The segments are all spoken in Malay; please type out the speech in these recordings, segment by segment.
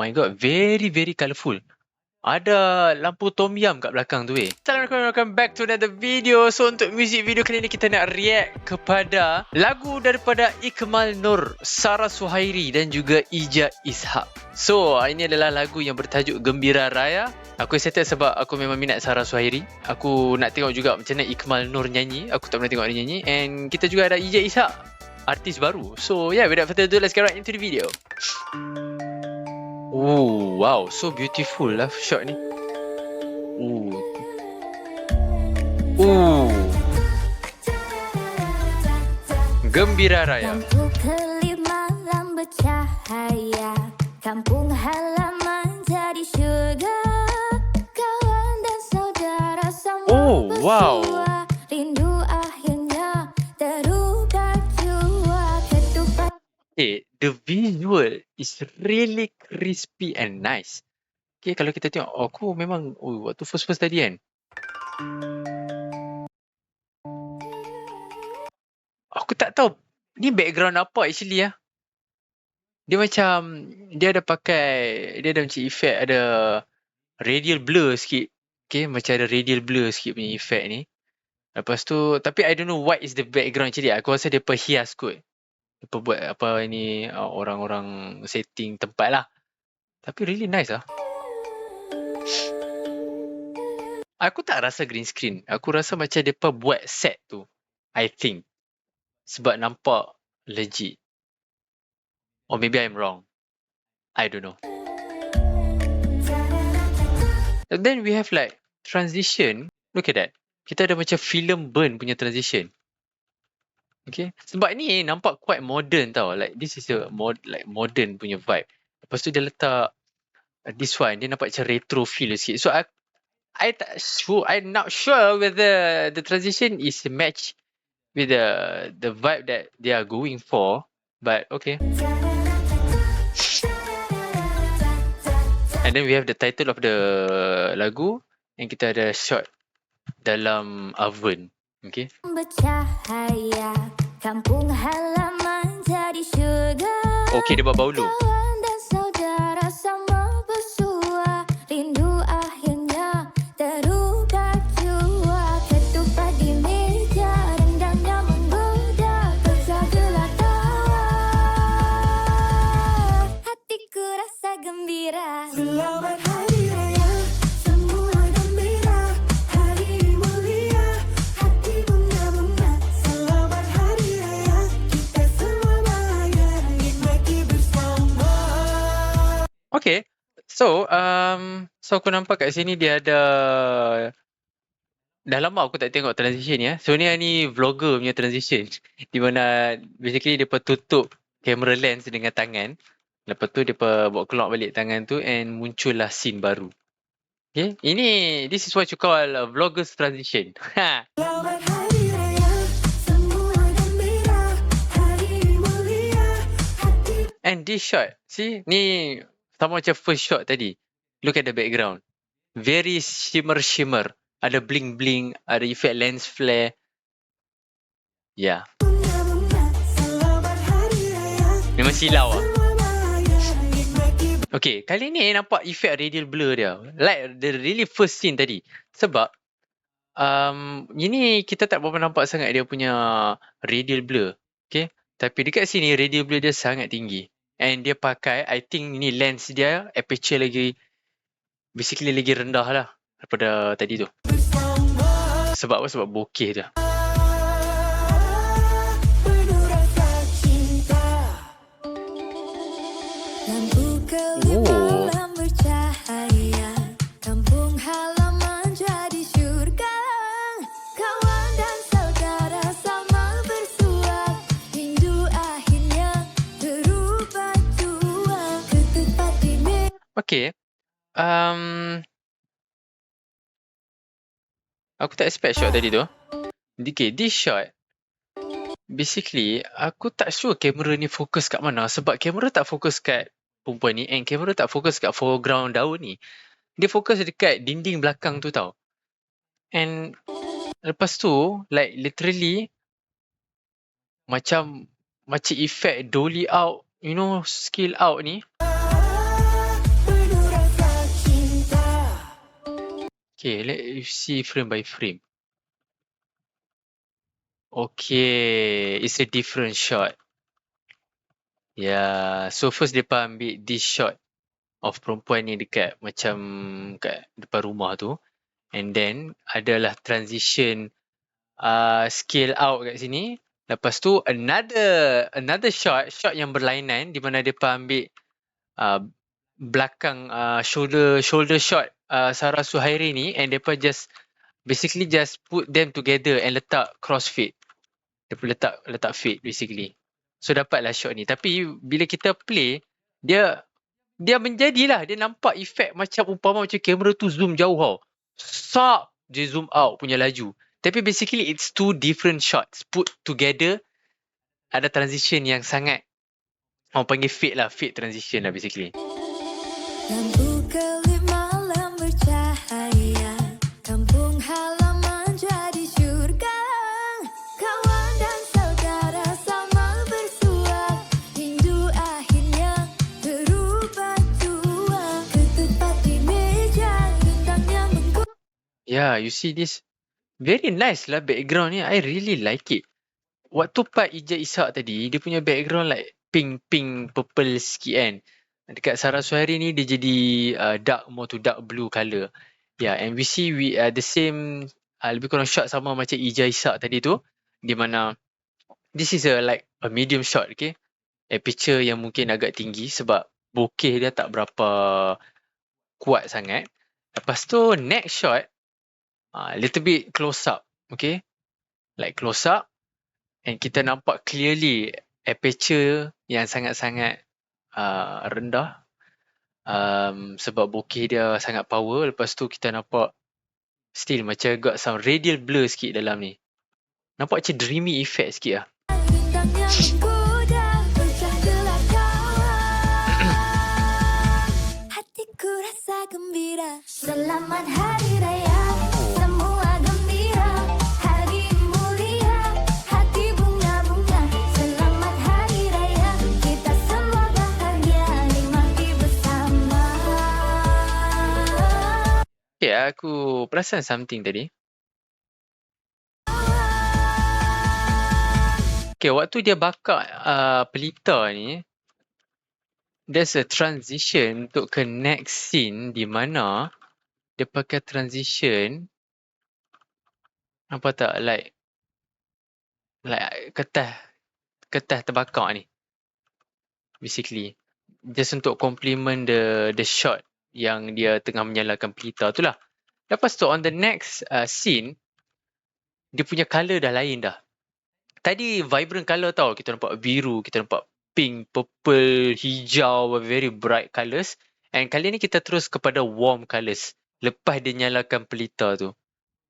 My god, very colourful. Ada lampu tom yum kat belakang tu Assalamualaikum, welcome back to another video. So untuk music video kali ni kita nak react kepada lagu daripada Ikmal Nur, Sarah Suhairi dan juga Ija Ishak. So ini adalah lagu yang bertajuk Gembira Raya. Aku excited sebab aku memang minat Sarah Suhairi. Aku nak tengok juga macam mana Ikmal Nur nyanyi. Aku tak pernah tengok dia nyanyi. And kita juga ada Ija Ishak, artis baru. So yeah, without further ado, let's get right into the video. Oh, wow, so beautiful lah shot ni. Gembira Raya. Lampu kelip malam bercahaya, kampung halaman jadi syurga, kawan dan saudara sama bersua, rindu akhirnya terubah jua ketupat. Okay, the visual is really crispy and nice. Okay, kalau kita tengok, aku memang, waktu first tadi kan, aku tak tahu ni background apa actually ya. Dia macam, dia ada macam efek, ada radial blur sikit. Okay, macam ada radial blur sikit punya efek ni. Lepas tu, tapi I don't know what is the background actually. Aku rasa dia perhias kot. Dia buat apa ini, orang-orang setting tempat lah. Tapi really nice lah. Aku tak rasa green screen. Aku rasa macam dia buat set tu. I think. Sebab nampak legit. Or maybe I'm wrong. I don't know. And then we have like transition. Look at that. Kita ada macam film burn punya transition. Okay. Sebab ni nampak quite modern tau. Like this is a modern punya vibe. Lepas tu dia letak this one. Dia nampak macam retro feel sikit. So I'm not sure whether the transition is match with the vibe that they are going for. But okay. And then we have the title of the lagu. And kita ada shot dalam oven. Okay. Bercahaya, kampung halaman jadi syurga. Okay, dia buat baulu. Kawan dan saudara sama bersua, rindu akhirnya terubah jua ketupat di meja, rendangnya menggoda, terjaga tawa. Hatiku rasa gembira. Selamat Hari Raya, semua gembira. Hari mulia, hati bunga-bunga. Selamat Hari Raya, kita semua bahagia, nikmati bersama. Okay. So, so aku nampak kat sini dia ada, dah lama aku tak tengok transition ya. So ni vlogger punya transition. Di mana basically dia tutup camera lens dengan tangan. Lepas tu dia bawa keluar balik tangan tu and muncullah scene baru. Okay. This is what you call a vlogger's transition. Ha. Selamat Hari Raya, semua gembira. Hari mulia, hati. And this shot, see, ni sama macam first shot tadi. Look at the background. Very shimmer. Ada bling, ada effect lens flare. Yeah. Selamat Hari Raya, Memang silau lah. semua bahagia, nikmati. Okay, kali ni nampak effect radial blur dia. Like the really first scene tadi. Sebab ini kita tak berapa nampak sangat dia punya radial blur. Okay. Tapi dekat sini radial blur dia sangat tinggi. And dia pakai, I think ni lens dia, aperture basically lagi rendah lah daripada tadi tu. Sebab apa? Sebab bokeh je. Penuh rasa cinta. Lampu kelip malam bercahaya, kampung halaman jadi syurga, kawan dan saudara sama bersua, rindu akhirnya terubah jua ketupat di meja. Okay. Aku tak expect shot tadi tu. Okay, this shot, basically, aku tak sure kamera ni fokus kat mana. Sebab kamera tak fokus kat perempuan ni and kamera tak fokus kat foreground daun ni. Dia fokus dekat dinding belakang tu tau. And lepas tu, like literally, macam effect dolly out, you know, scale out ni. Okay, let you see frame by frame. Okay, it's a different shot. Yeah, so first depa ambil this shot of perempuan ni dekat macam kat depan rumah tu, and then adalah transition scale out kat sini. Lepas tu another shot yang berlainan di mana depa ambil belakang shoulder shot Sarah Suhairi ni, and depa basically just put them together and letak crossfade. Depa letak fade basically. So dapatlah shot ni. Tapi bila kita play, dia menjadilah, dia nampak efek macam umpama macam kamera tu zoom jauh tau. Sap dia zoom out punya laju. Tapi basically it's two different shots put together. Ada transition yang sangat, orang panggil fade lah, fade transition lah basically. Lampu kelip malam bercahaya, kampung halaman jadi syurga. Kawan dan saudara sama bersua, rindu akhirnya berubah tua. Ketupat di meja, bintangnya menggoda. Yeah, you see this very nice lah background ni. I really like it. Waktu part Ija Ishak tadi, dia punya background like pink purple sikit kan. Dekat Sarah Suhairi ni dia jadi more to dark blue colour. Yeah, and we see the same lebih kurang shot sama macam Ija Ishak tadi tu, di mana this is like a medium shot, okay. Aperture yang mungkin agak tinggi sebab bokeh dia tak berapa kuat sangat. Lepas tu next shot little bit close up, okay. Like close up, and kita nampak clearly aperture yang sangat-sangat rendah sebab bokeh dia sangat power. Lepas tu kita nampak still macam got some radial blur sikit dalam ni. Nampak macam dreamy effect sikit lah. Bintangnya menggoda, pecah gelap kawan. Hatiku rasa gembira, selamat hari raya. Semua gembira, hari mulia, hati bunga-bunga. Selamat hari raya, kita semua bahagia, nikmati bersama. Okay, aku perasan something tadi. Okay, waktu dia bakar pelita ni, there's a transition untuk ke next scene di mana dia pakai transition, apa tak, like kertas terbakar ni. Basically, just untuk complement the shot yang dia tengah menyalakan pelita tu lah. Lepas tu on the next scene, dia punya colour dah lain dah. Tadi vibrant colour tau, kita nampak biru, kita nampak pink, purple, hijau, very bright colours. And kali ni kita terus kepada warm colours lepas dia nyalakan pelita tu.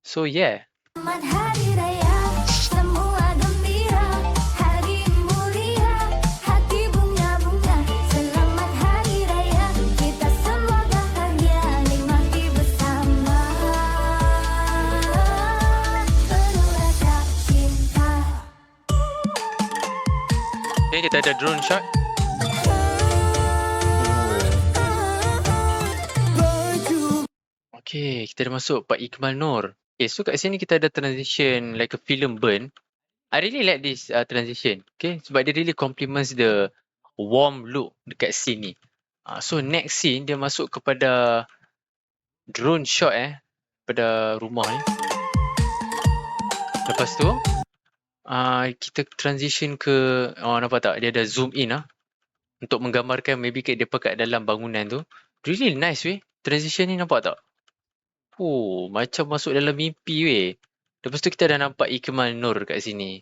So yeah. Selamat hari raya, semua gembira, hari mulia, hati bunga-bunga. Selamat hari raya, kita semua bahagia, nikmati bersama. Penuh rasa cinta. Okay, kita ada drone shot. Okay, kita dah masuk part Ikmal Nur. Okay, so kat sini kita ada transition like a film burn. I really like this transition. Okay, sebab dia really complements the warm look dekat scene ni. So next scene dia masuk kepada drone shot pada rumah ni. Lepas tu kita transition ke, nampak tak? Dia ada zoom in untuk menggambarkan maybe dia kat dalam bangunan tu. Really nice weh. Transition ni nampak tak? Oh, macam masuk dalam mimpi weh. Lepas tu kita dah nampak Ikmal Nur kat sini.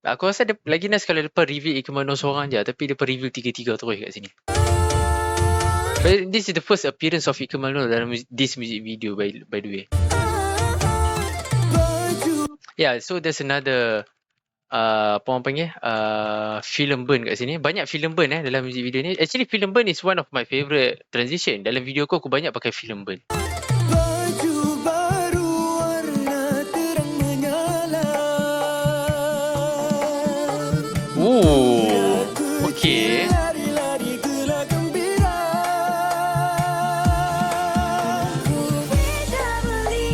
Aku rasa dia lagi nice kalau depa reveal Ikmal Nur seorang je, tapi depa reveal tiga-tiga terus kat sini. But this is the first appearance of Ikmal Nur dalam this music video by the way. Yeah, so there's another apa orang panggil film burn kat sini. Banyak film burn dalam music video ni. Actually film burn is one of my favourite transition. Dalam video aku banyak pakai film burn. Oh, okay. Ku bisa melihat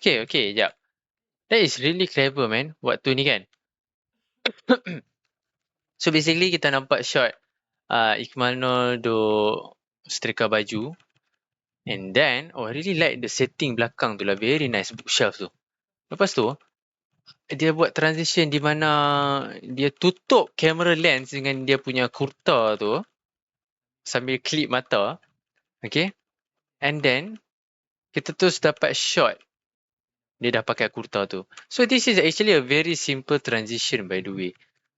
Okay, jap. That is really clever, man. Waktu ni kan. So basically kita nampak shot Ikmal Nur duk setrika baju. And then, I really like the setting belakang tu lah. Very nice bookshelf tu. Lepas tu, dia buat transition di mana dia tutup camera lens dengan dia punya kurta tu sambil klip mata. Okay. And then, kita terus dapat shot dia dah pakai kurta tu. So, this is actually a very simple transition by the way.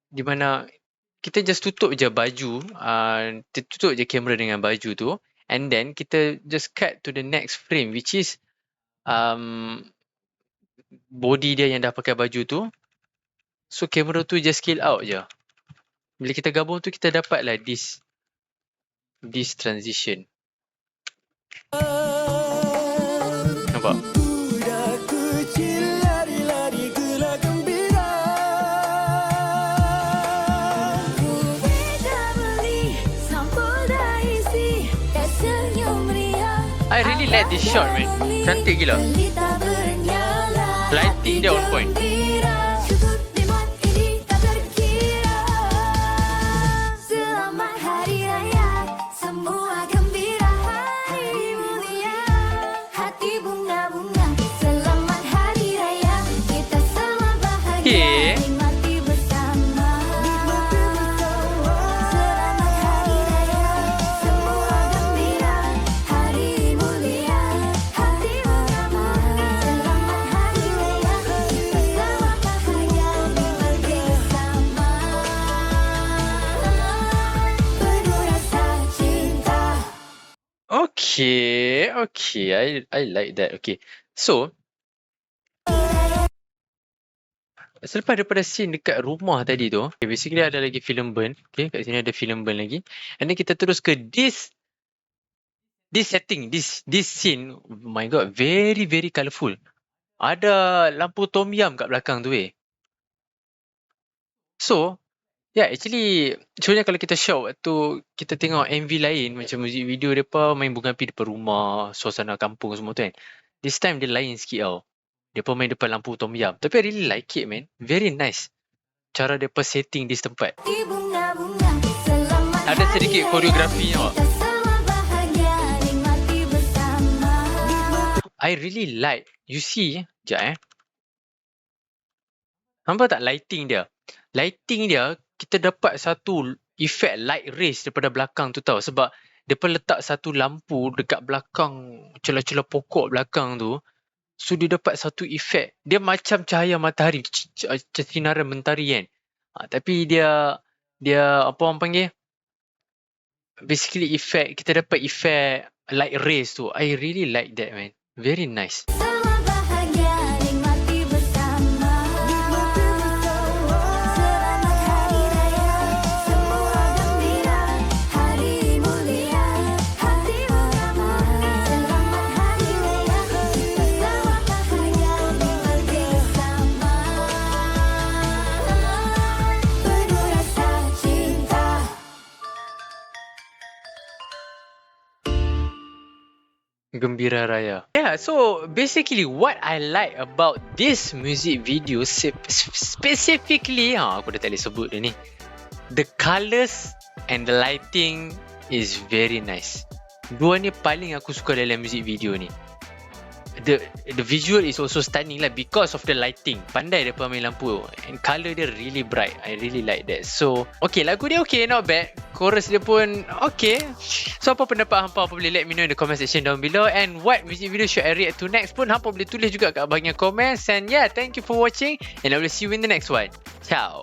Di mana kita just tutup je baju, tutup je kamera dengan baju tu, and then kita just cut to the next frame which is body dia yang dah pakai baju tu. So kamera tu just scale out je. Bila kita gabung tu kita dapat lah this transition. Nampak? I really like this shot, man. Cantik gila. Lighting dia on point. Selamat Hari Raya, semua gembira hari mulia, hati bunga-bunga. Selamat Hari Raya, kita semua bahagia, nikmati bersama. Selamat Hari Raya, semua gembira hari mulia, hati bunga-bunga. Selamat Hari Raya, kita semua bahagia, nikmati bersama. Penuh rasa cinta. Okay. I like that. Okay. So, selepas daripada scene dekat rumah tadi tu, okay, basically ada lagi film burn. Okay, kat sini ada film burn lagi. And then kita terus ke this setting, this scene. Oh my god, very colourful. Ada lampu tom yum kat belakang tu So, yeah, actually sebenarnya kalau kita show waktu kita tengok MV lain macam music video depa main bunga api depan rumah, suasana kampung semua tu kan. This time dia lain sikit tau. Depa main depan lampu tom yum. Tapi I really like it, man. Very nice. Cara depa setting di tempat. Ada sedikit koreografi tau. I really like. You see, sekejap nampak tak lighting dia? Lighting dia, kita dapat satu effect light rays daripada belakang tu tau. Sebab depa letak satu lampu dekat belakang, celah-celah pokok belakang tu. So dia dapat satu effect. Dia macam cahaya matahari, sinaran mentari kan. Tapi dia apa orang panggil? Basically effect, kita dapat effect light rays tu. I really like that, man. Very nice. Gembira Raya. Yeah, so basically what I like about this music video specifically, aku dah tak boleh sebut dia ni. The colours and the lighting is very nice. Dua ni paling aku suka dalam music video ni. The visual is also stunning lah because of the lighting. Pandai dia main lampu and colour dia really bright. I really like that. So, okay, lagu dia okay, not bad. Chorus dia pun okay. So, apa pendapat hampa boleh let me know in the comment section down below. And what music video should I react to next pun hampa boleh tulis juga kat bahagian comments. And yeah, thank you for watching and I will see you in the next one. Ciao.